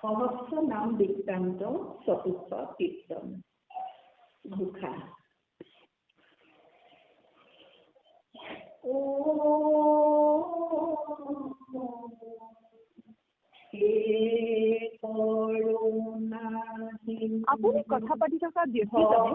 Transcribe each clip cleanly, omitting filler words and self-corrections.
সহস্র নাম বৃত্তান্ত চতুর্থ কীর্তন ঘোষা। আপুনি কথা পাতি থকা ব্যক্তিজনে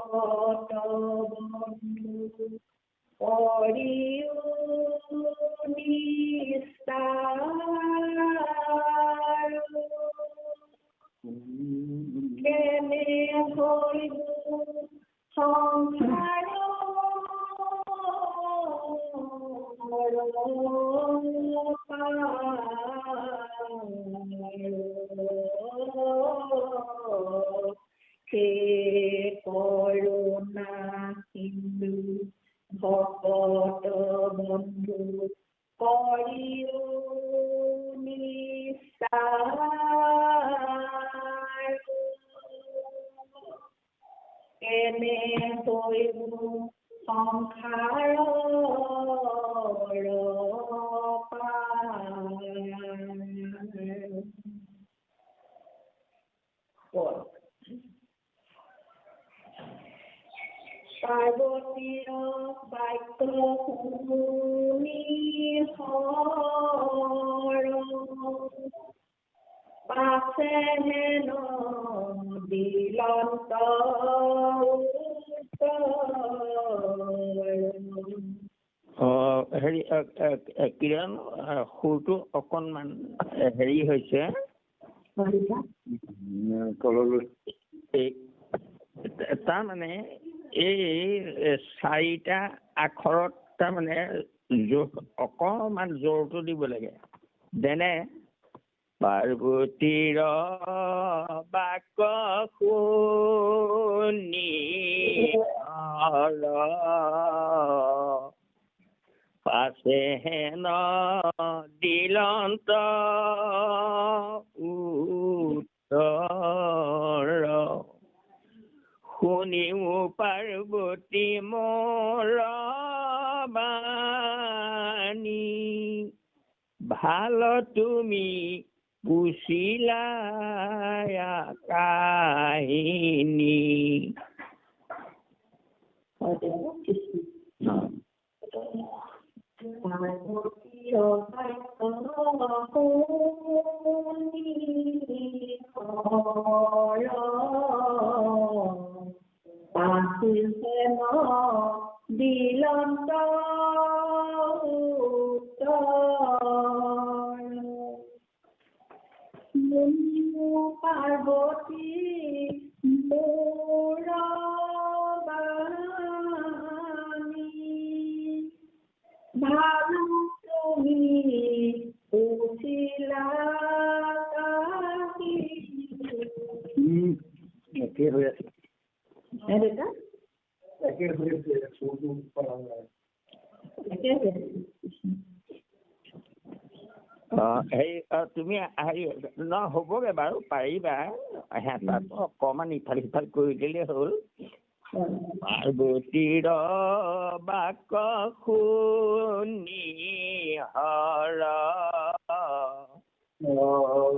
করুণা সিন্ধু ভকত বন্ধু করিও নিস্তার এনে হইব সংসার পার্বতীর বাক্য শুনি হর পাছে হেন দিলন্ত হেৰি কিৰণ সুৰটো অকণমান হেৰি হৈছে তাৰমানে এই চাৰিটা আখৰত তাৰমানে অকণমান জোৰটো দিব লাগে। যেনে পাৰ্বতীৰ বাক্য শুনি পাছে হেন দিলন্ত উত্তৰ শুনিও পাৰ্বতী মোৰ বাণী ভাল তুমি পুছিলা কাহিনী। দিলন্ত পাৰ্বতী মোৰ বাণী ভালো তুমি পুছিলা একে হৈ আছে তুমি হেৰি হ'বগে বাৰু পাৰিবা সিহঁতক অকণমান ইফাল সিফাল কৰি দিলেই হ'ল। পাৰ্বতীৰ বাক্য শুনি হৰ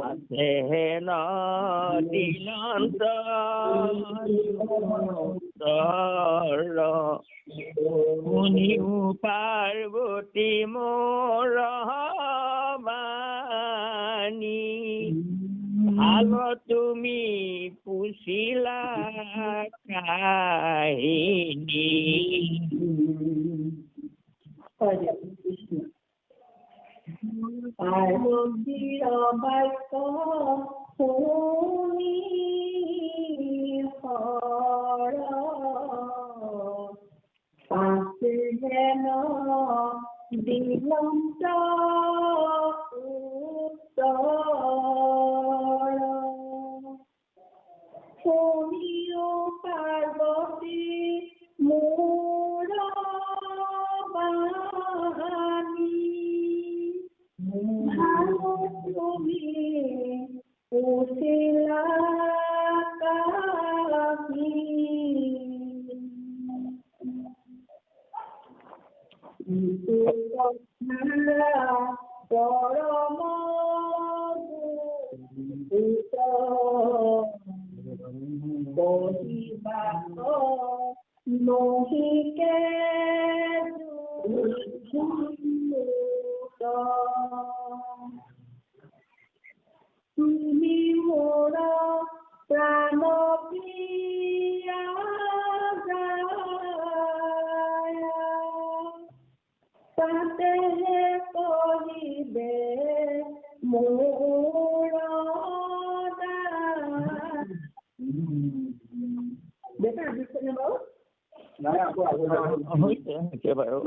আছে হেন দিলন্ত শুনিও পাৰ্বতী মোৰ বাণী ভাল তুমি পুছিলা কাহিনী। পার্বতীর বাক্য শুনি হর পাছে হেন দিলন্ত উত্তর শুনিও পার্বতী মোর বাণী ভালো তুমি পুছিলা কাহিনী। পরম নহিকে তুমি মোৰ প্ৰাণ প্ৰিয়া তাতেহে কৰিবে মোৰ বেটা দিছেনে বাৰু হৈছে বাৰু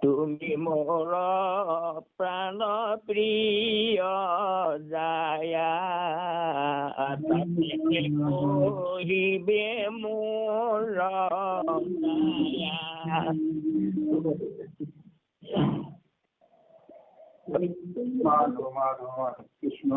তুমি মোৰ প্ৰাণ প্ৰিয় জায়া কহিবে মোৰ কৃষ্ণ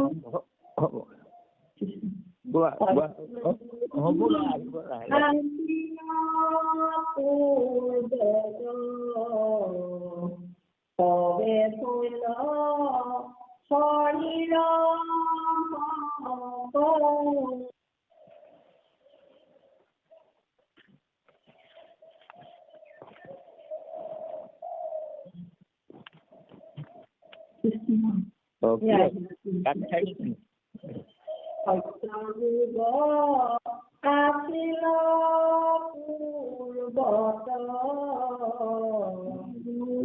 হবে ফুল শৰীৰ সত্যযুগ আছিল পূৰ্বত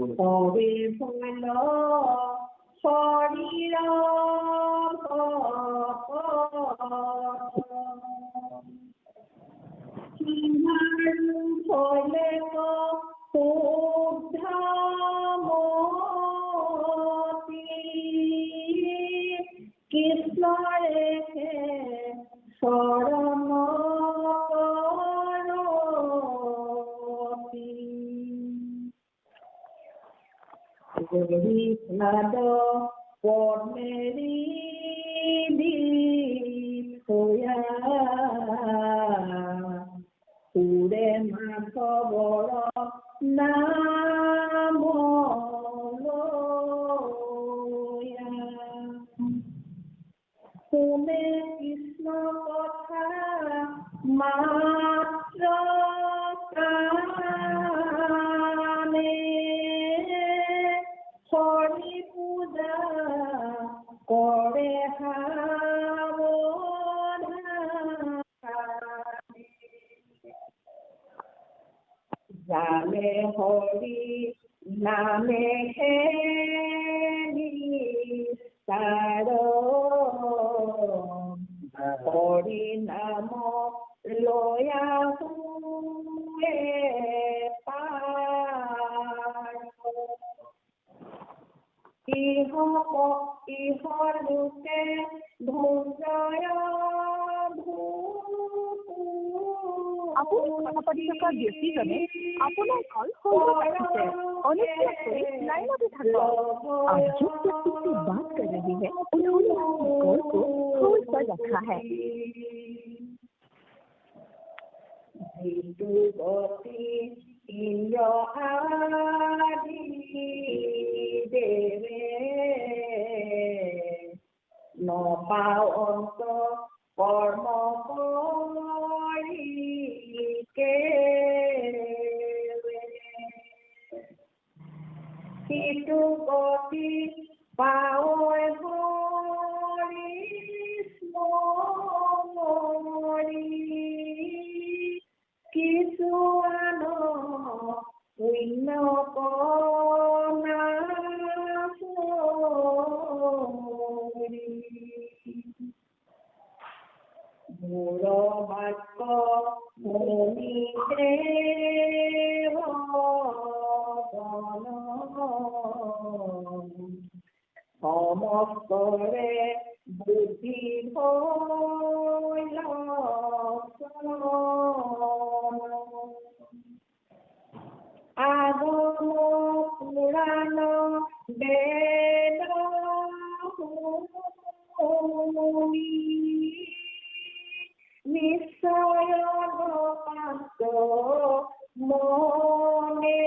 হবে ফুল শৰীৰ হলে শুদ্ধ কৃষ্ণৰে শৰণ নাদ পদ্মেৰী দিয়া সুৰে মাধৱৰ নাম শুনে কৃষ্ণ কথা মাত্ৰ কাণে হৰি পূজা কৰে জানে হৰি নামে নিস্তাৰ হৰি নাম লয়া হুৱে পাৰ ইহৰ লোকে ধৈৰ্যয় আপুনি কথা পাতি থকা ব্যক্তিজনে আপোনাৰ কল होल्ड पर रखे अनुग्रह कर लाइन पे থাকুন आप जिस व्यक्ति से बात कर रहे हैं उन्होंने आपकी कॉल को होल्ड पर रखा है ইন্দ্ৰ আদি দেৱে নপাও অন্ত কৰ্ম কৰি সিটো গতি পাও হৰি স্মৰি কিছুমান পুণ্য কণা মোৰ বাক্য মুনি দেৱ সমস্তৰে বুদ্ধি আগম পুৰাণ বেদ নিশ্চয় পাত মনে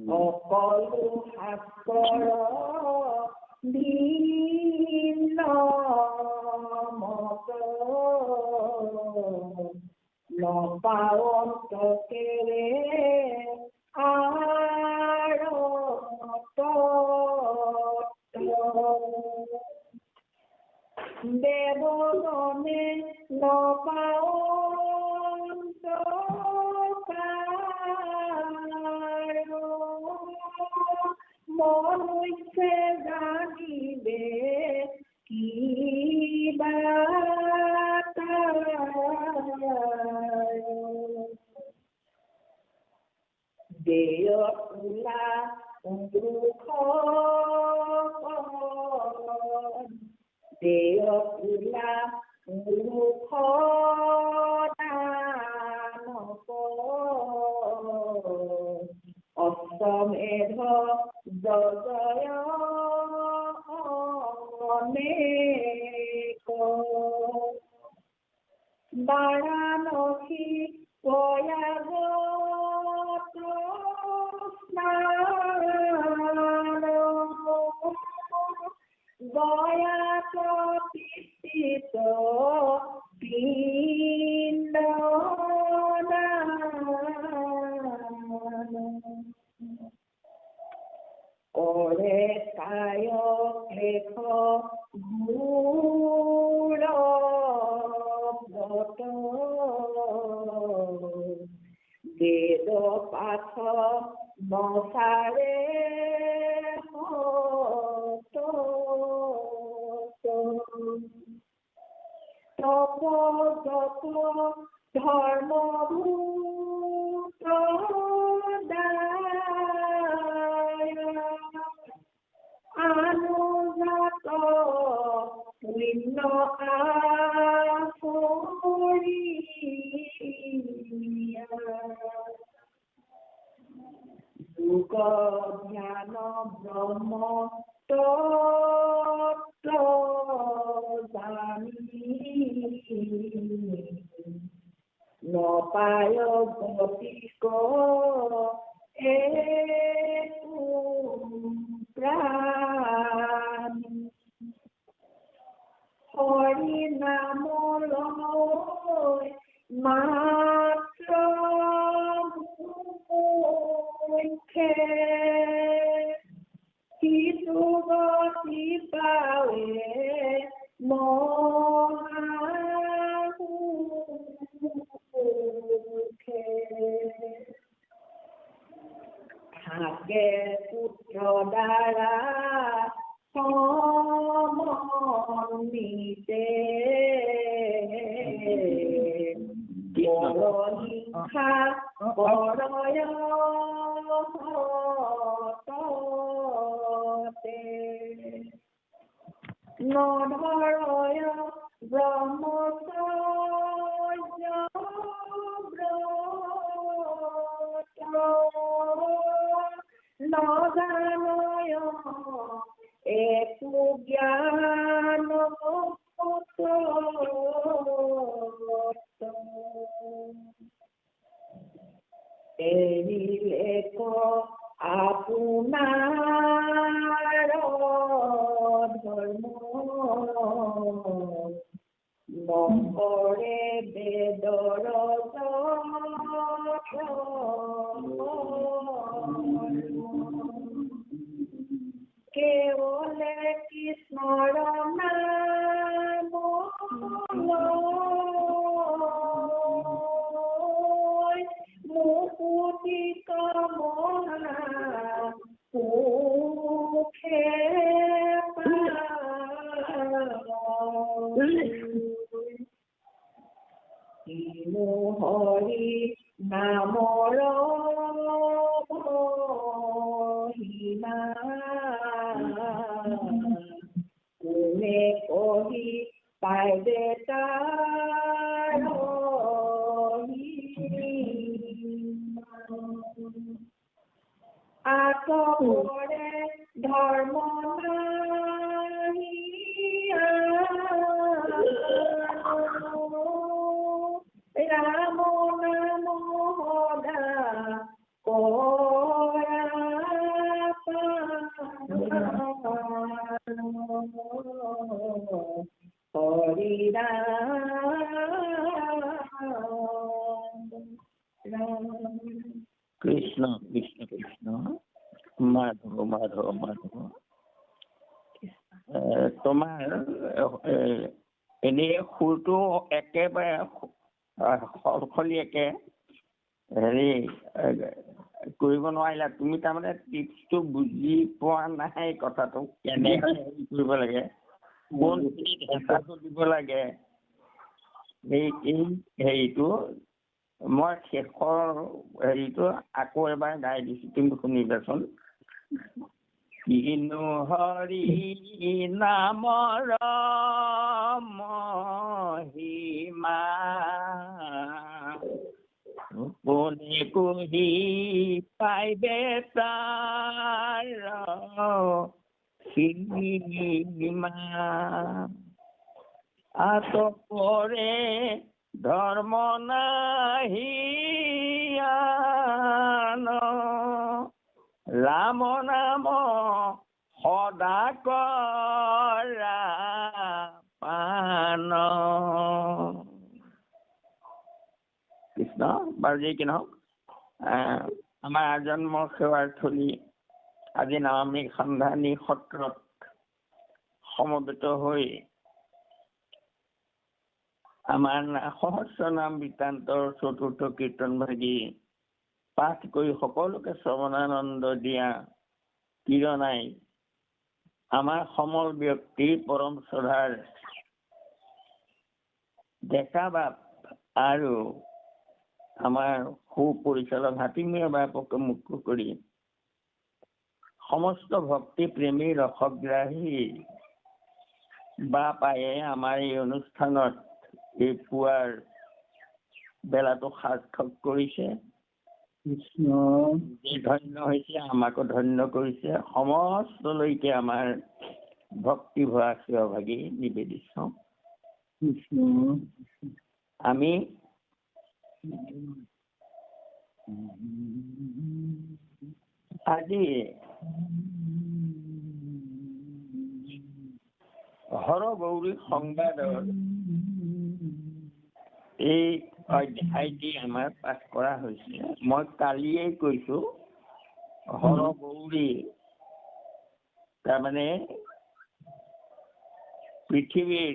সকলো শাস্ত্ৰ দেৱগণে নপাওঁ মনুষ্যে জানিবে কিবা দেয় ওলা দেয় ওলা অশ্বমেধ জয় অনেক বাৰাণসী প্ৰয়াগত স্নান গয়াত পিষ্টিত পিণ্ড কৰে কায় ক্লেশ ঘোৰ ব্ৰত বেদ পাঠ নচাৰে তপ জপ ধৰ্মভূত আনুজাত পুণ্য যোগ ধ্যান ব্ৰহ্ম তত্ত্ব জানি নপায় গতিক প্ৰাণ হৰি নাম লয় মাত্ৰ মুখে কিছু গতি পাৱে মহামুখে ভাগে পুত্ৰ দ্বাৰা সমন্বিতে পৰহিংসা পৰয় হতে নধৰয় ব্ৰহ্মচৰ্য ব্ৰত নজানয় একো জ্ঞান এৰিলে আপোনাৰ ধৰ্ম নকৰে বেদৰ কেৱলে কৃষ্ণৰ নাম মুকুতি কামনা সুখে কিনো হৰি নামৰ মহিমা কোনে কহি পাইবে তাৰ আতপৰে ধৰ্ম নাহি ৰাম নাম সদা কৰা হৰি ৰাম কৃষ্ণ কৃষ্ণ কৃষ্ণ মাধৱ মাধৱ মাধৱ তোমাৰ এনেই সুৰটো একেবাৰে সলসলীয়াকে হেৰি কৰিব নোৱাৰিলা, তুমি তাৰমানে টিপছটো বুজি পোৱা নাই কথাটো কেনেকে হেৰি কৰিব লাগে, কোনখিনিত হেঁচাটো দিব লাগে। এই হেৰিটো মই শেষৰ হেৰিটো আকৌ এবাৰ গাই দিছোঁ, তুমি শুনিবাচোন। কিনো হৰি নামৰ মহিমা কোনে কহি পাইবে তাৰ সীমা আতপৰে ধৰ্ম নাহি আন ৰাম নাম সদা কৰা পান। কৃষ্ণ বাৰু যি কি নহওক, আমাৰ আজন্ম সেৱাৰ থলী আজি নমামী সন্ধানী সত্ৰত সমবেত হৈ আমাৰ সহস্ৰ নাম বৃত্তান্তৰ চতুৰ্থ কীৰ্তন ভাগি পাঠ কৰি সকলোকে শ্ৰৱণানন্দ দিয়া কিৰণাই আমাৰ সমল ব্যক্তি পৰম শ্ৰদ্ধাৰ ডেকা বাপ আৰু আমাৰ সুপৰিচালক হাতীমূৰীয়া বাপকে মুখ্য কৰি সমস্ত ভক্তি প্ৰেমী ৰসগ্ৰাহী বা পায়ে আমাৰ এই অনুষ্ঠানত এই পুৱাৰ বেলাটো সাৰ্থক কৰিছে। ধন্য হৈছে, আমাকো ধন্য কৰিছে। সমস্তলৈকে আমাৰ ভক্তি ভৰা সেৱাভাগী নিবেদিছো। আমি আজি হৰগৌৰী সংবাদৰ এই অধ্যায়টি আমাৰ পাঠ কৰা হৈছে। মই কালিয়েই কৈছো, হৰগৌৰী তাৰমানে পৃথিৱীৰ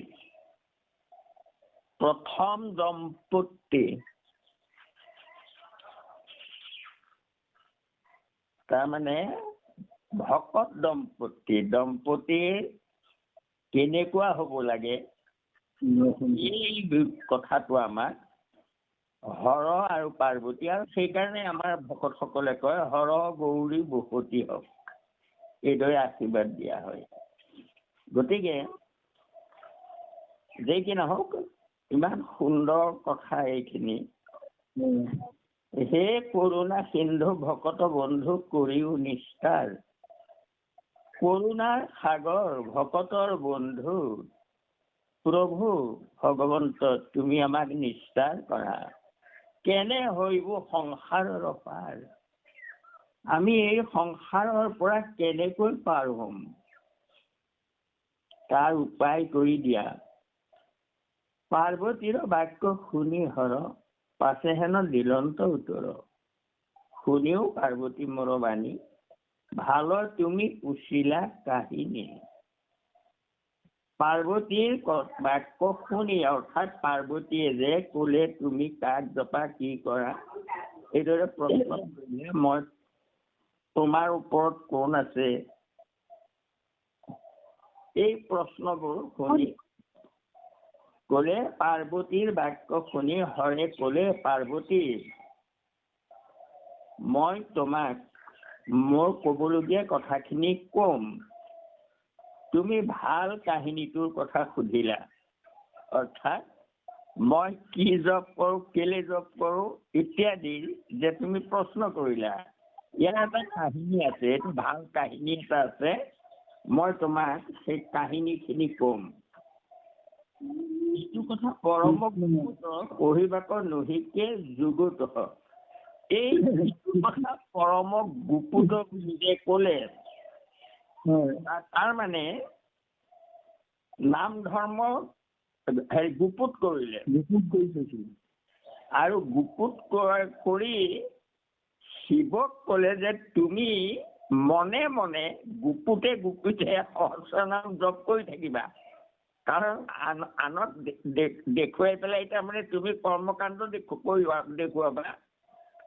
প্ৰথম দম্পতি, তাৰমানে ভকত দম্পতিৰ কেনেকুৱা হ'ব লাগে এই কথাটো আমাক হৰ আৰু পাৰ্বতী, আৰু সেইকাৰণে আমাৰ ভকতসকলে কয় হৰ গৌৰী বসতি হওক, এইদৰে আশীৰ্বাদ দিয়া হয়। গতিকে যে কি নহওক, ইমান সুন্দৰ কথা এইখিনি। হে কৰুণা সিন্ধু ভকত বন্ধু কৰিও নিষ্ঠাৰ, কৰুণাৰ সাগৰ ভকতৰ বন্ধু প্ৰভু ভগৱন্ত তুমি আমাক নিষ্ঠাৰ কৰা, কেনে হৈব সংসাৰৰ পাৰ, আমি এই সংসাৰৰ পৰা কেনেকৈ পাৰ হ'ম তাৰ উপায় কৰি দিয়া। পাৰ্বতীৰ বাক্য শুনি হৰ, পাছে হেন দিলন্ত উত্তৰ, শুনিও পাৰ্বতী মোৰ বাণী, ভালৰ তুমি পুছিলা কাহিনী। পাৰ্বতীৰ বাক্য শুনি, অৰ্থাৎ পাৰ্বতীয়ে যে ক'লে তুমি কাক জপা কি কৰা, এইদৰে প্ৰশ্ন কৰিলে মই তোমাৰ ওপৰত কোন আছে, এই প্ৰশ্নবোৰ শুনি ক'লে, পাৰ্বতীৰ বাক্য শুনি হৰে ক'লে, পাৰ্বতী মই তোমাক মোৰ ক'বলগীয়া কথাখিনি কম, তুমি ভাল কাহিনীটোৰ কথা সুধিলা। অৰ্থাৎ মই কি জপ কৰোঁ, কেলে জপ কৰোঁ ইত্যাদি যে তুমি প্ৰশ্ন কৰিলা, ইয়াৰ এটা কাহিনী আছে, এইটো ভাল কাহিনী এটা আছে, মই তোমাক সেই কাহিনীখিনি কম। এইটো কথা পৰম পঢ়িবাক নহিকে যুগত, এই কথা পৰম গুপুত বুলি যে ক'লে, তাৰ মানে নাম ধৰ্ম গুপুত কৰিলে, আৰু গুপুত কৰি শিৱক ক'লে যে তুমি মনে মনে গুপুতে সহস্ৰ নাম জপ কৰি থাকিবা। কাৰণ আনক দেখুৱাই পেলাই তাৰমানে তুমি কৰ্মকাণ্ড দেখুৱাবা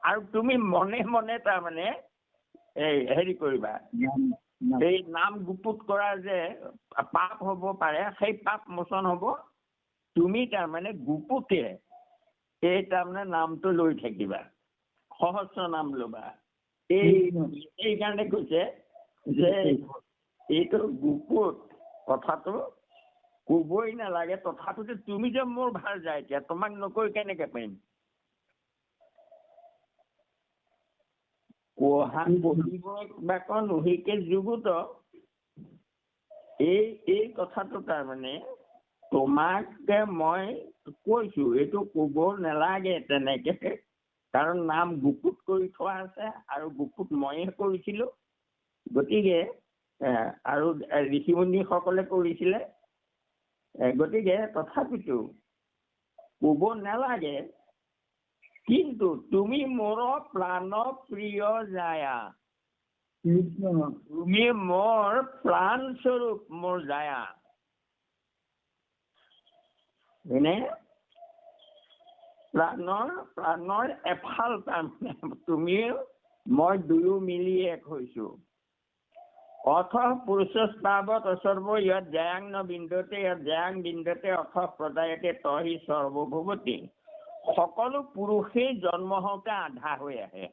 আৰু তুমি মনে মনে তাৰমানে হেৰি কৰিবা, এই নাম গুপুত কৰা যে পাপ হ'ব পাৰে সেই পাপ মোচন হ'ব। তুমি তাৰমানে গুপুতে এই তাৰমানে নামটো লৈ থাকিবা, সহস্ৰ নাম ল'বা। এই কাৰণে কৈছে যে এইটো গুপুত কথাটো কবই নালাগে, তথাপিতো তুমি যে মোৰ ভাল যায় এতিয়া তোমাক নকৈ কেনেকে পাৰিম। যুগুত এই কথাটো তাৰমানে তোমাক মই কৈছো, এইটো কব নালাগে তেনেকে, কাৰণ নাম গুপুত কৰি থোৱা আছে আৰু গুপুত ময়ে কৰিছিলো। গতিকে আৰু ঋষিমুনি সকলে কৰিছিলে, গতিকে তথাপিতো কব নালাগে। কিন্তু তুমি মোৰ প্ৰাণ প্ৰিয় জায়া, তুমি মোৰ প্ৰাণ স্বৰূপ মোৰ জায়া। এনে প্ৰাণৰ এফাল তাৰমানে তুমি মই দুয়ো মিলি এক হৈছো। অথ পুৰুষস্তাৱত অসৰ্ব ইয়াত জায়াং ন বিন্দতে ইয়াত জায়াং বিন্দতে অথ প্ৰদায়তে তহি সৰ্বভৱতী। সকলো পুৰুষেই জন্ম হওঁতে আধা হৈ আহে,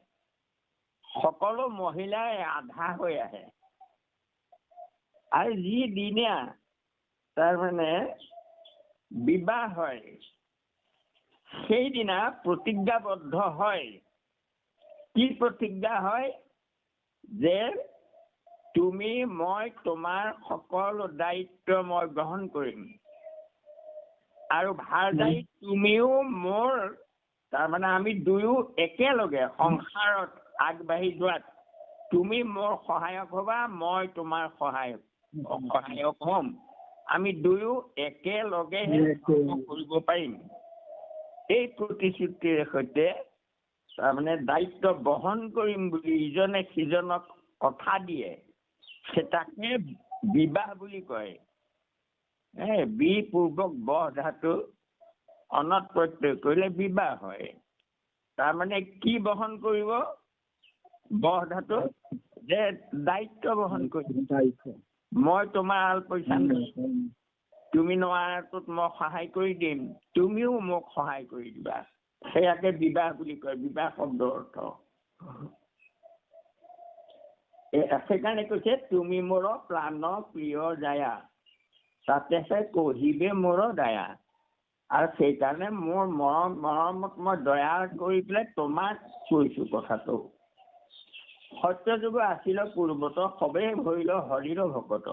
সকলো মহিলাই আধা হৈ আহে। আৰু যি দিনা তাৰমানে বিবাহ হয় সেইদিনা প্ৰতিজ্ঞাবদ্ধ হয়। কি প্ৰতিজ্ঞা হয়? যে তুমি মই তোমাৰ সকলো দায়িত্ব মই গ্ৰহণ কৰিম আৰু ভাৰদায়ী তুমিও মোৰ, তাৰমানে আমি দুয়ো একেলগে সংসাৰত আগবাঢ়ি যোৱাত তুমি মোৰ সহায়ক হবা, মই তোমাৰ সহায়ক হম। আমি দুয়ো একেলগে কৰিব পাৰিম। এই প্ৰতিশ্ৰুতিৰ সৈতে তাৰমানে দায়িত্ব বহন কৰিম বুলি ইজনে সিজনক কথা দিয়ে, সেটাকে বিবাহ বুলি কয়। বি পূৰ্বক ব ধাতু অনত প্ৰত্যয় কৰিলে বিবাহ হয়। তাৰমানে কি বহন কৰিব? ব ধাতু যে দায়িত্ব বহন কৰিব। মই তোমাৰ আলপৈচান তুমি নোৱাৰাটোত মই সহায় কৰি দিম, তুমিও মোক সহায় কৰি দিবা। সেয়াকে বিবাহ বুলি কয়, বিবাহ শব্দৰ অৰ্থ। সেইকাৰণে কৈছে তুমি মোৰ প্ৰাণ প্ৰিয় জায়া, তাতেহে কহিবে মোৰ দায়া। আৰু সেইকাৰণে মোৰ মৰমত মই দয়া কৰি পেলাই তোমাক কৈছো কথাটো। সত্য যুগ আছিল পূৰ্বত, সবেই ভৰিল হৰিৰ ভকত।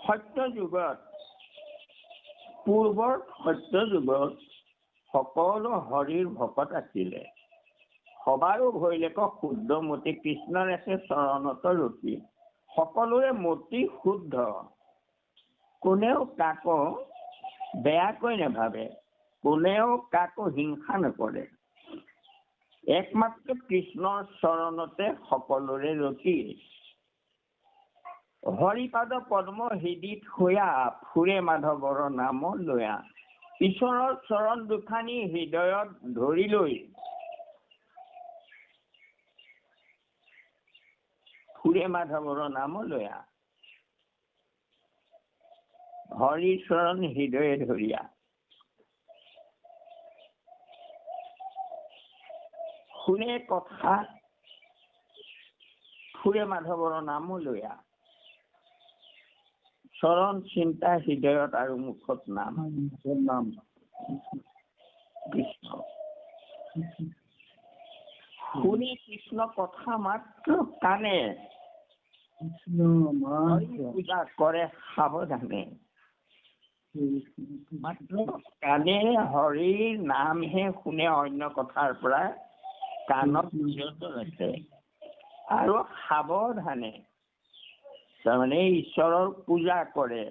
সত্য যুগত, পূৰ্বৰ সত্য যুগত সকলো হৰিৰ ভকত আছিলে। সবাৰো ভৰিলেক শুদ্ধ মতি, কৃষ্ণৰ আছে চৰণত ৰতি। সকলোৰে মতি শুদ্ধ, কোনেও কাকো বেয়াকৈ নাভাবে, কোনেও কাকো হিংসা নকৰে। একমাত্ৰ কৃষ্ণৰ চৰণতে সকলোৰে ৰতি। হৰিপাদ পদ্ম হৃদিত হৈয়া, ফুৰে মাধৱৰ নাম লৈয়া। ঈশ্বৰৰ চৰণ দুখানি হৃদয়ত ধৰি লৈ ফুৰে মাধৱৰ নাম লৈয়া। হৰি চৰণ হৃদয়ে ধৰিয়া। শুনে কথা ফুৰে মাধৱৰ নাম লৈয়া। চৰণ চিন্তা হৃদয়ত আৰু মুখত নাম কৃষ্ণ। শুনি কৃষ্ণ কথা মাত্ৰ কানে, পূজা কৰে সাৱধানে। মাত্ৰ কানে হৰিৰ নামহে শুনে, অন্য কথাৰ পৰা কাণত বিৰত ৰাখে। আৰু সাৱধানে তাৰমানে ঈশ্বৰৰ পূজা কৰে,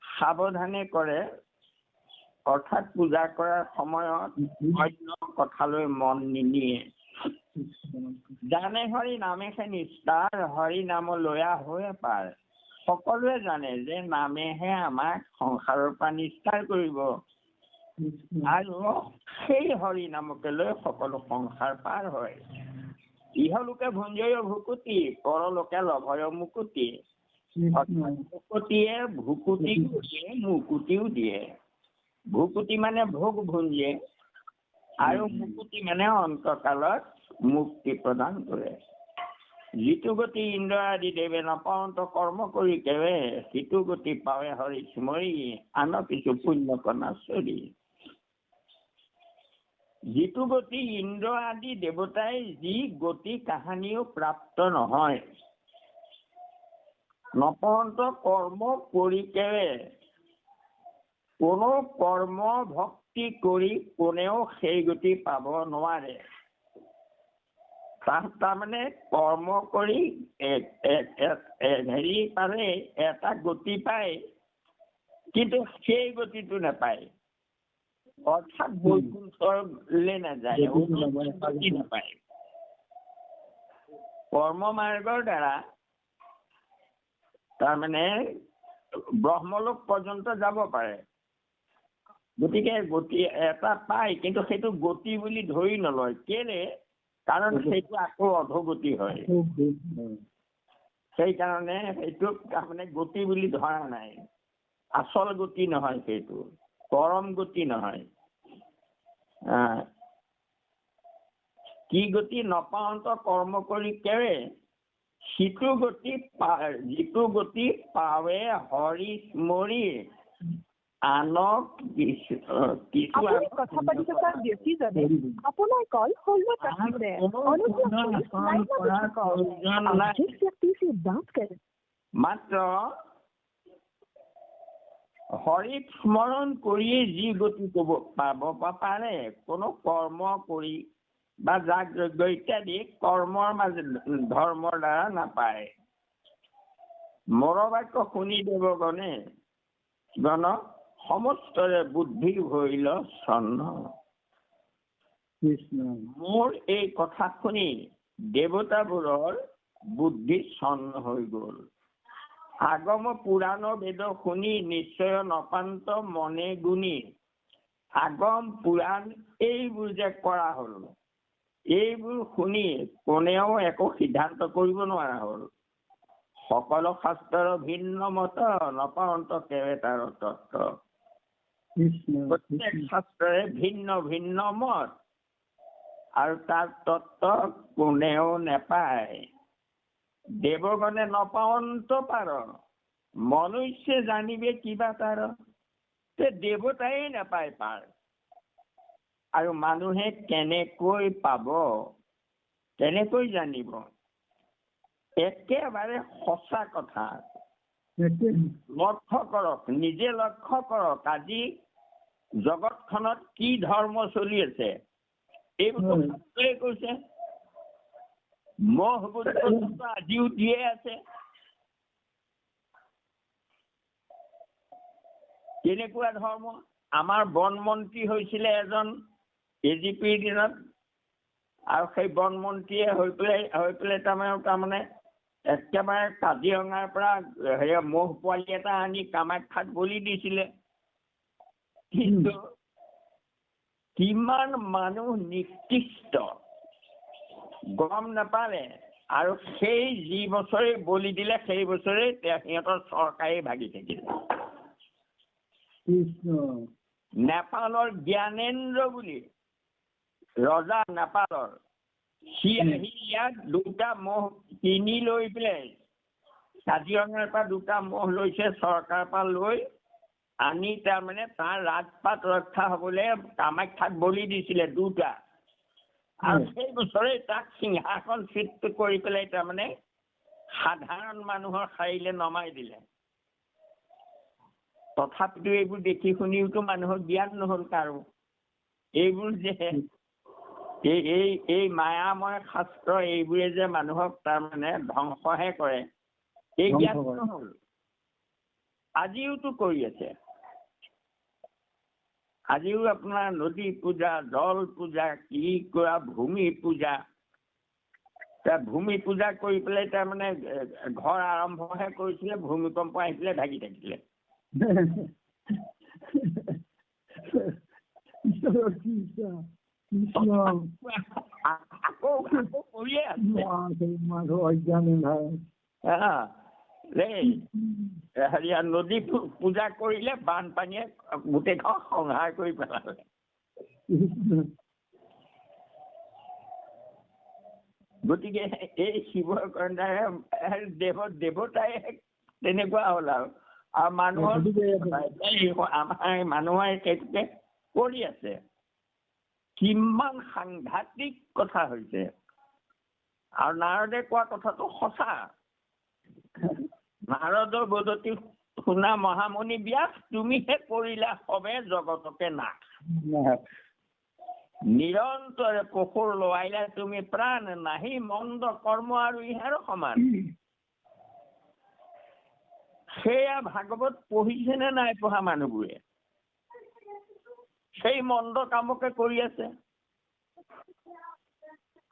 সাৱধানে কৰে। অৰ্থাৎ পূজা কৰাৰ সময়ত অন্য কথালৈ মন নিনিয়ে। জানে হৰি নামেহে নিষ্ঠাৰ, হৰি নাম লয়া হৈ পাৰ। সকলোৱে জানে যে নামেহে আমাক সংসাৰৰ পৰা নিষ্ঠাৰ কৰিব, আৰু সেই হৰি নামকে লৈ সকলো সংসাৰ পাৰ হয়। ইহলোকে ভুঞ্জয় ভুকুতি, পৰলোকে লভয় মুকুতি। ভকতিয়ে ভুকুতিও দিয়ে, মুকুতিও দিয়ে। ভুকুতি মানে ভোগ ভুঞ্জে, আৰু মুকুতি মানে অন্তকালত মুক্তি প্ৰদান কৰে। যিটো গতি ইন্দ্ৰ আদি দেৱে নপাওঁত কৰ্ম কৰি কেৱে, সিটো গতি পাৱে হৰি স্মৰি, আন কিছু পুণ্য কণা চৰি। যিটো গতি ইন্দ্ৰ আদি দেৱতাই যি গতি কাহানিও প্ৰাপ্ত নহয়, নপন্ত কৰ্ম কৰি কেৱে, কোনো কৰ্ম ভক্তি কৰি কোনেও সেই গতি পাব নোৱাৰে। তাৰমানে কৰ্ম কৰি হেৰি পাৰে, এটা গতি পায়, কিন্তু সেই গতিটো নাপায়। অৰ্থাৎ বৈকুণ্ঠলৈ নাযায়, গতি নাপায়। কৰ্ম মাৰ্গৰ দ্বাৰা তাৰমানে ব্ৰহ্মলোক পৰ্যন্ত যাব পাৰে। গতিকে গতি এটা পায়, কিন্তু সেইটো গতি বুলি ধৰি নলয়। কেলে? কাৰণ সেইটো আকৌ অধোগতি হয়। সেইকাৰণে সেইটোক তাৰমানে গতি বুলি ধৰা নাই। আচল গতি নহয়, সেইটো পৰম গতি নহয়। কি গতি নপাওঁত কৰ্ম কৰি কেৱে, সিটো গতি যিটো গতি পাৱে হৰি স্মৰি, আনক কিছু আপুনি কথা পাতি থকা ব্যক্তিজনে আপোনাৰ কল হোল্ডত ৰাখিছে। অনুগ্ৰহ কৰি ব্যক্তি से बात करें। মাত্ৰ হৰিক স্মৰণ কৰিয়ে যি গতি পাব পাৰে, কোনো কৰ্ম কৰি বা যাগ যজ্ঞ ইত্যাদি কৰ্মৰ মাজে ধৰ্মৰ দ্বাৰা নাপায়। মৰ বাক্য শুনি দেৱগণে সমস্তৰে বুদ্ধি ভৰিল চন্ন। মোৰ এই কথা শুনি দেৱতাবোৰৰ বুদ্ধি চন্ন হৈ গ'ল। আগম পুৰাণ বেদ শুনি নিশ্চয় নপান্ত মনে গুণী। আগম পুৰাণ এইবোৰ যে কৰা হ'ল, এইবোৰ শুনি কোনেও একো সিদ্ধান্ত কৰিব নোৱাৰা হ'ল। সকলো শাস্ত্ৰৰ ভিন্ন মত, নপান্ত কেৱে তাৰ তত্ত্ব। প্ৰত্যেক শাস্ত্ৰৰে ভিন্ন ভিন্ন মত, আৰু তাৰ তত্ত্ব কোনেও নেপায়। দেৱগণে নপাৱন্ত পাৰ, মনুষ্য জানিবে কিবা তাৰ। দেৱতাই নাপায় পাৰ, আৰু মানুহে কেনেকৈ পাব, কেনেকৈ জানিব? একেবাৰে সঁচা কথা। লক্ষ্য কৰক, নিজে লক্ষ্য কৰক, আজি জগতখনত কি ধৰ্ম চলি আছে। এইবোৰ কৈছে মোহ বুদ্ধ আজিও দিয়ে আছে। কেনেকুৱা ধৰ্ম? আমাৰ বন মন্ত্ৰী হৈছিলে এজন AGPৰ দিনত, আৰু সেই বন মন্ত্ৰীয়ে হৈ পেলাই তাৰমানে একেবাৰে কাজিৰঙাৰ পৰা মহ পোৱালি এটা আনি কামাখ্যাত বলি দিছিলে। কিন্তু কিমান মানুহ নিকৃষ্ট গম নাপালে, আৰু সেই যি বছৰে বলি দিলে সেই বছৰে সিহঁতৰ চৰকাৰে ভাগি থাকিলে। নেপালৰ জ্ঞানেন্দ্ৰ বুলি ৰজা নেপালৰ, সি আহি ইয়াত দুটা মহ কিনি লৈ পেলাই কাজিৰঙাৰ পৰা দুটা মহ লৈছে, চৰকাৰৰ পৰা লৈ আনি তাৰমানে তাৰ ৰাজপাট ৰক্ষা হবলৈ কামাখ্যাত বলি দিছিলে দুটা। আৰু সেই বছৰে তাক সিংহাসনচ্যুত কৰি পেলাই তাৰমানে সাধাৰণ মানুহৰ শাৰীলে নমাই দিলে। তথাপিতো এইবোৰ দেখি শুনিওতো মানুহৰ জ্ঞান নহল কাৰো। এইবোৰ যে এই মায়াময় শাস্ত্ৰ, এইবোৰে যে মানুহক তাৰমানে ধ্বংসহে কৰে, এই জ্ঞান নহল। আজিওতো কৰি আছে। আজিও আপোনাৰ নদী পূজা, জল পূজা, কি কৰা ভূমি পূজা। ভূমি পূজা কৰি পেলাই তাৰমানে ঘৰ আৰম্ভহে কৰিছিলে, ভূমিকম্প আহিছিলে ঢাকি থাকিলে। আকৌ কৰিয়ে আছে হেৰিয়া নদী পূজা কৰিলে বানপানীয়ে গোটেইখন সংহাৰ কৰি পেলালে। গতিকে এই শিৱৰ কাৰণে দেৱতাই তেনেকুৱা হ'ল আৰু মানুহৰ আমাৰ মানুহে সেইটোকে কৰি আছে। কিমান সাংঘাতিক কথা হৈছে। আৰু নাৰদে কোৱা কথাটো সঁচা। নাৰদৰ বদতি শুনা মহামুনি ব্যাস, তুমিহে কৰিলা সবে জগতকে নাশ। নিৰন্তৰে পশুৰ লোৱাইলা তুমি প্ৰাণ, নাহি মন্দ কৰ্ম আৰু ইহাৰ সমান। সেয়া ভাগৱত পঢ়িছে নে নাই পঢ়া মানুহবোৰে? সেই মন্দ কামকে কৰি আছে।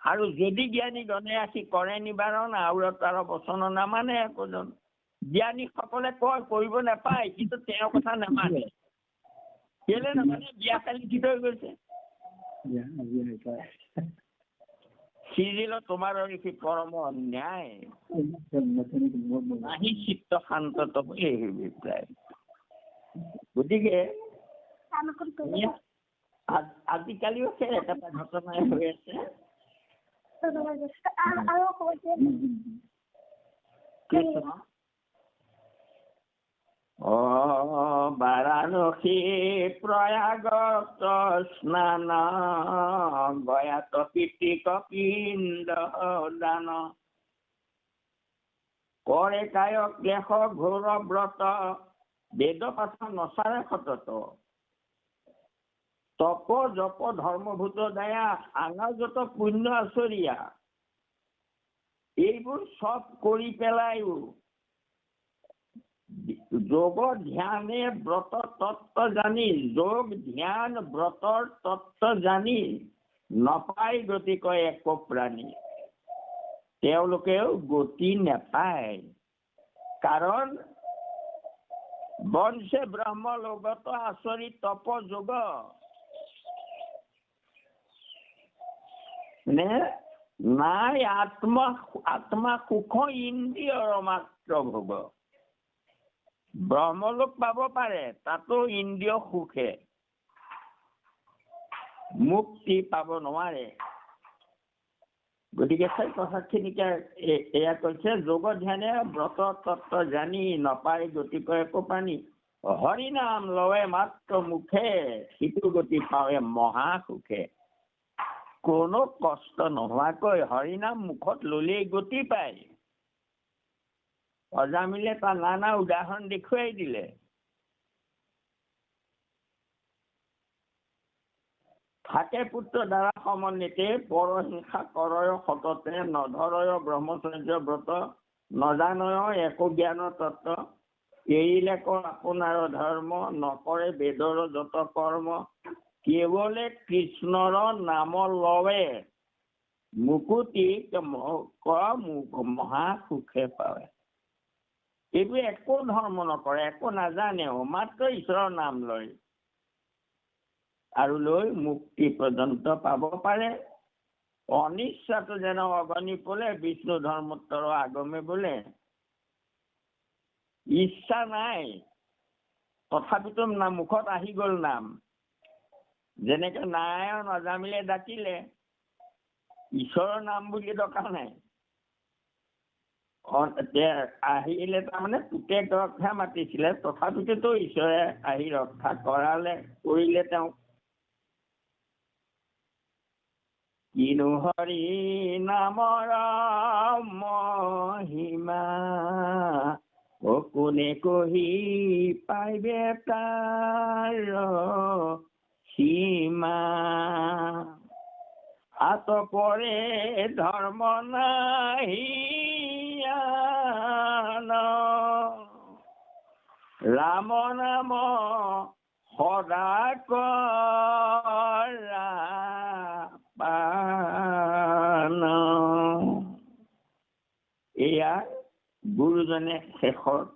আৰু যদি জ্ঞানী গণে আছি কৰে নিবাৰণ, আৰু তাৰ বচন নামানে একোজন। জ্ঞানীসকলে কয় কৰিব নাপায়, কিন্তু তেওঁৰ কথা নামানে। কেলে নামানে? ব্যাসে লিখি থৈ গৈছে। সিজিল তোমাৰ ঋষি পৰম অন্যায়, নাহি চিত্ত শান্ত এই অভিপ্ৰায়। গতিকে আজিকালিও সেই একেটা ঘটনাই হৈ আছে। বাৰাণসী প্ৰয়াগত স্নান, গয়াত কীৰ্তি কপিন্দ দান। কৰে কায়ক ক্লেশ ঘোৰ ব্ৰত, বেদ পাঠ নচাৰে সতত। তপ জপ ধৰ্মভূত দয়া, আঙাজত পুণ্য আচৰিয়া। এইবোৰ চব কৰি পেলাইও যোগ ধ্যানে ব্ৰত তত্ত্ব জানি, যোগ ধ্যান ব্ৰতৰ তত্ত্ব জানি, নপাই গতি কয় একো প্ৰাণী। তেওঁলোকেও গতি নেপায়। কাৰণ বংশে ব্ৰহ্ম লোকত আচৰি তপ যোগ। নাই আত্মা সুখ ইন্দ্ৰিয়ৰ মাত্ৰ ভোগ। ব্ৰহ্মলোক পাব পাৰে, তাতো ইন্দ্ৰিয় সুখে, মুক্তি পাব নোৱাৰে। গতিকে সেই কথাখিনিকে এয়া কৈছে, যোগ ধ্যানে ব্ৰত তত্ত্ব জানি, নপাই গতি কৰে একো প্ৰাণী। হৰিনাম লৱে মাত্ৰ মুখে, সিটো গতি পাৱে মহা সুখে। কোনো কষ্ট নোহোৱাকৈ হৰিনাম মুখত ললেই গতি পায়। অজামিলে তাৰ নানা উদাহৰণ দেখুৱাই দিলে। থাকে পুত্ৰ দ্বাৰা সমন্বিতে, পৰহিংসা কৰয় সততে, নধৰয় ব্ৰহ্মচৰ্য ব্ৰত, নজানয় একো জ্ঞান তত্ত্ব। এৰিলে কৰ আপোনাৰ ধৰ্ম, নকৰে বেদৰ যত কৰ্ম। কেৱলে কৃষ্ণৰ নাম লৱে, মুকুতি মহা সুখে পাৱে। এইবোৰ একো ধৰ্ম নকৰে, একো নাজানেও, মাত্ৰ ঈশ্বৰৰ নাম লয়। আৰু লৈ মুক্তি পৰ্যন্ত পাব পাৰে। অনিচ্ছাটো যেন অগণি পলে, বিষ্ণু ধৰ্মোত্তৰ আগমে বোলে। ইচ্ছা নাই, তথাপিতো মুখত আহি গল নাম। যেনেকে নাৰায়ণ অজামিলে ডাকিলে, ঈশ্বৰৰ নাম বুলি দৰকাৰ নাই। আহিলে তাৰমানে পুতেককহে মাতিছিলে, তথাপিতো ঈশ্বৰে আহি ৰক্ষা কৰিলে তেওঁক। কিনো হৰি নামৰ মহিমা, কোনে কহি পাইবে তাৰ সীমা। আতপৰে ধৰ্ম নাহি ৰাম নাম সদা কৰা পান। এয়া গুৰুজনে শেষত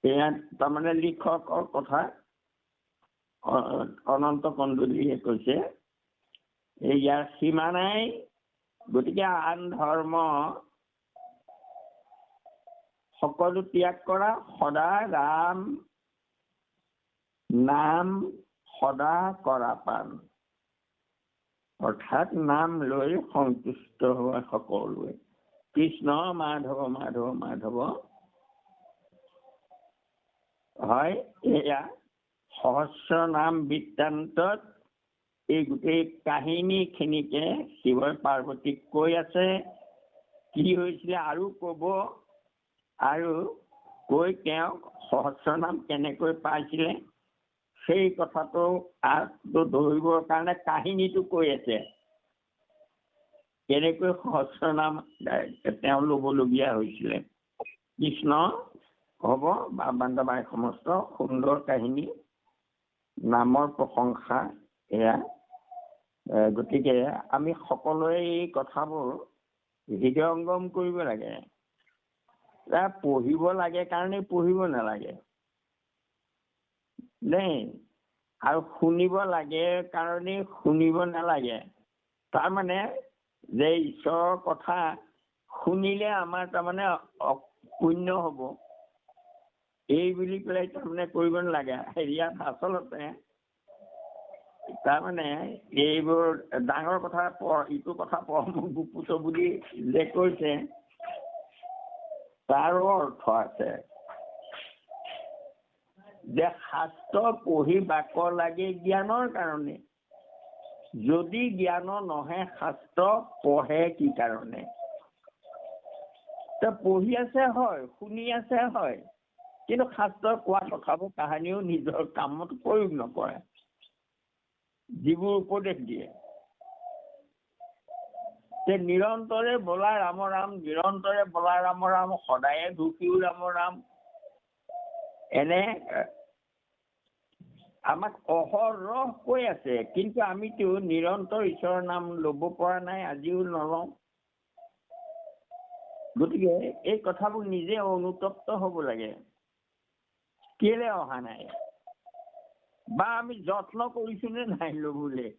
এয়া তাৰমানে লিখকৰ কথা অনন্ত কন্দলীয়ে কৈছে, ইয়াৰ সীমা নাই। গতিকে আন ধৰ্ম সকলো ত্যাগ কৰা, সদা ৰাম নাম সদা কৰা পান। অৰ্থাৎ নাম লৈ সন্তুষ্ট হোৱা সকলোৱে। কৃষ্ণ মাধৱ মাধৱ মাধৱ হয়। এয়া সহস্ৰ নাম বৃত্তান্তত এই গোটেই কাহিনীখিনিকে শিৱই পাৰ্বতীক কৈ আছে, কি হৈছিলে আৰু কব, আৰু কৈ তেওঁক সহস্ৰ নাম কেনেকৈ পাইছিলে সেই কথাটো ধৰিবৰ কাৰণে কাহিনীটো কৈ আছে, কেনেকৈ সহস্ৰ নাম তেওঁ ল'বলগীয়া হৈছিলে। কৃষ্ণ হ'ব বা বান্দবাই সমস্ত সুন্দৰ কাহিনী, নামৰ প্ৰশংসা এয়া। গতিকে আমি সকলোৱে এই কথাবোৰ হৃদয়ংগম কৰিব লাগে। পঢ়িব লাগে কাৰণে পঢ়িব নালাগে দেই, আৰু শুনিব লাগে কাৰণে শুনিব নালাগে। তাৰমানে যে ঈশ্বৰৰ কথা শুনিলে আমাৰ তাৰমানে পুণ্য হ'ব, এই বুলি পেলাই তাৰমানে কৰিব নালাগে। ইয়াত আচলতে তাৰমানে এইবোৰ ডাঙৰ কথা ইটো কথা পৰম গুপুত বুলি যে কৈছে, তাৰো অৰ্থ আছে যে শাস্ত্ৰ পঢ়ি বাক লাগে জ্ঞানৰ কাৰণে। যদি জ্ঞান নহয় শাস্ত্ৰ পঢ়ে কি কাৰণে? পঢ়ি আছে হয়, শুনি আছে হয়, কিন্তু শাস্ত্ৰৰ কোৱা কথাবোৰ কাহানিও নিজৰ কামত প্ৰয়োগ নকৰে, যিবোৰ উপদেশ দিয়ে। নিৰন্তৰে বলা ৰাম ৰাম, নিৰন্তৰে বলা ৰাম ৰাম, সদায়ে দুখীও ৰাম ৰাম, এনে আমাক অহৰহ কৈ আছে। কিন্তু আমিতো নিৰন্তৰ ঈশ্বৰৰ নাম ল'ব পৰা নাই, আজিও নলওঁ। গতিকে এই কথাবোৰ নিজে অনুতপ্ত হ'ব লাগে, কেলে অহা নাই, বা আমি যত্ন কৰিছো নে নাই ল'বলৈ।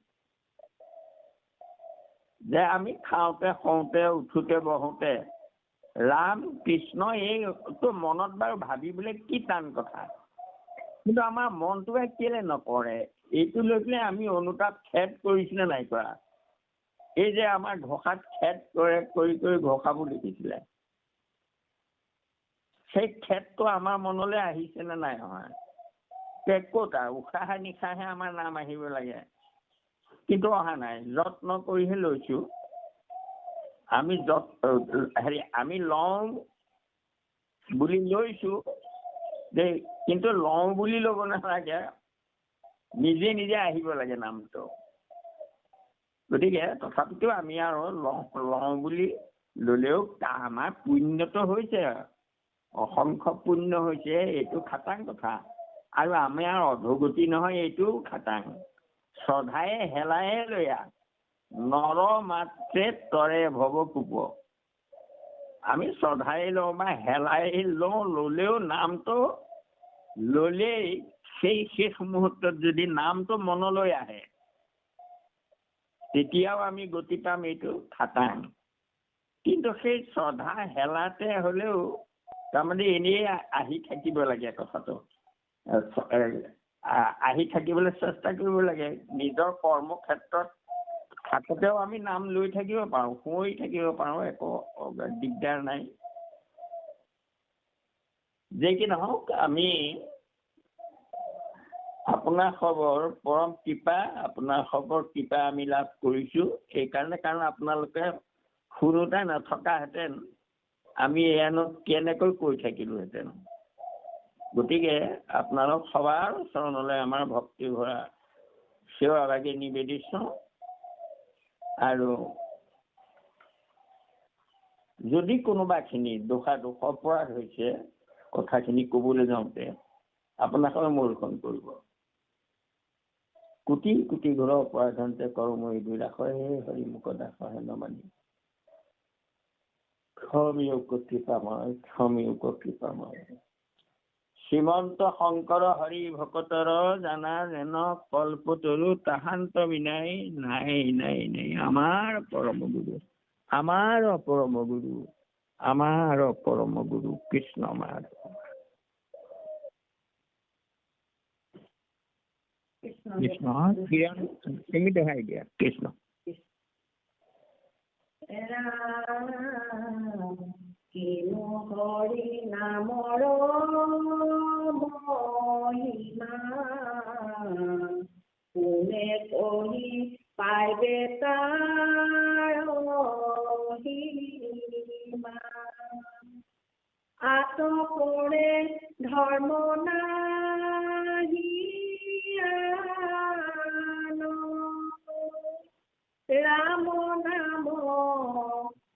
যে আমি খাওঁতে শুওঁতে উঠোতে বহোতে ৰাম কৃষ্ণ এইটো মনত বাৰু ভাবিবলৈ কি টান কথা, কিন্তু আমাৰ মনটোৱে কেলে নকৰে, এইটো লৈ পেলাই আমি অনুতাপ খেদ কৰিছিলে নাই কৰা। এই যে আমাৰ ঘোষাত খেদ কৰি ঘোষাবোৰ লিখিছিলে, সেই খেদটো আমাৰ মনলৈ আহিছে নে নাই অহা? ক'ত আৰু উশাহে নিশাহে আমাৰ নাম আহিব লাগে, কিন্তু অহা নাই। যত্ন কৰিহে লৈছো। আমি লওঁ বুলি লৈছো দেই, কিন্তু লওঁ বুলি ল'ব নালাগে, নিজে নিজে আহিব লাগে নামটো। গতিকে তথাপিতো আমি আৰু লওঁ বুলি ল'লেও আমাৰ পুণ্যটো হৈছে, অসংখ্য পুণ্য হৈছে, এইটো খাটাং কথা। আৰু আমি আৰু অধোগতি নহয়, এইটোও খাটাং। শ্ৰদ্ধায়ে হেলায়ে লৈয়া, নৰ মাত্ৰে তৰে ভৱ কোপ। আমি শ্ৰদ্ধাই লওঁ বা হেলাই লওঁ, ল'লেও নামটো ল'লেই সেই শেষ মুহূৰ্তত যদি নামটো মনলৈ আহে তেতিয়াও আমি গতি পাম, এইটো খাটাং। কিন্তু সেই শ্ৰদ্ধা হেলাতে হ'লেও তাৰমানে এনেই আহি থাকিব লাগে কথাটো, আহি থাকিবলৈ চেষ্টা কৰিব লাগে। নিজৰ কৰ্মক্ষেত্ৰত থাকোঁতেও আমি নাম লৈ থাকিব পাৰোঁ, শুই থাকিব পাৰোঁ, একো দিগদাৰ নাই। যে কি নহওক, আমি আপোনাৰ খবৰ পৰম কৃপা, আপোনাৰ খবৰ কৃপা আমি লাভ কৰিছোঁ। সেইকাৰণে, কাৰণ আপোনালোকে শুনোতে নথকাহেঁতেন আমি এয়ানো কেনেকৈ কৈ থাকিলোহেঁতেন। গতিকে আপোনালোক সবার চৰণলৈ আমাৰ ভক্তি ভৰা সেৱা ভাগে নিবেদিছোঁ। আৰু যদি কোনোবাখিনি দোষাদোষ অপৰাধ হৈছে কথাখিনি ক'বলৈ যাওঁতে আপোনাকে মূৰখন কৰিব। কোটি কোটি ঘৰৰ অপৰাধন্তে কৰ্মই দুৰাশয় হে হৰি মুখ দাসহে নমানি। ক্ষমিয়োগ কৃপাময় ক্ষমিয়োগ কৃপাময়। শ্ৰীমন্ত শংকৰ হৰি ভকতৰ জানা যেন কল্পতৰু তাহান্ত বিনাই নাই নাই নাই। আমাৰ পৰম গুৰু, আমাৰ পৰম গুৰু, আমাৰ পৰম গুৰু কৃষ্ণ মাধৱ। কৃষ্ণ তুমি দেখাই দিয়া কৃষ্ণ। কিনো হৰি নামৰ মহিমা কোনে কহি পাইবে তাৰ মহিমা। আতপৰে ধৰ্ম নাহি ৰাম নাম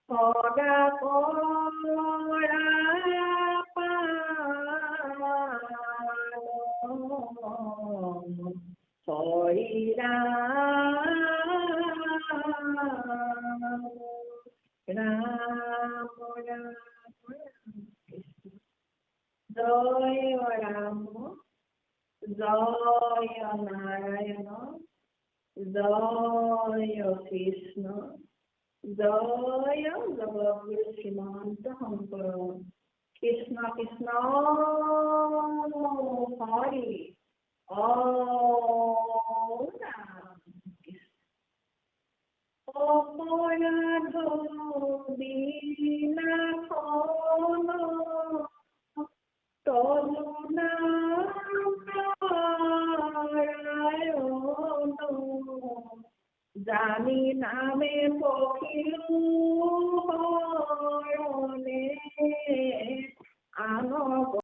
সদা কৰা হৰি ৰাম ৰাম ৰাম। জয় ৰাম জয় নাৰায়ণ জয় কৃষ্ণ জয় জগতগুৰু শ্ৰীমন্ত শংকৰ। কৃষ্ণ কৃষ্ণ হৰি অপৰাধ বিনাশন তৰুণাৰায়ণ জানি নামে পখিলো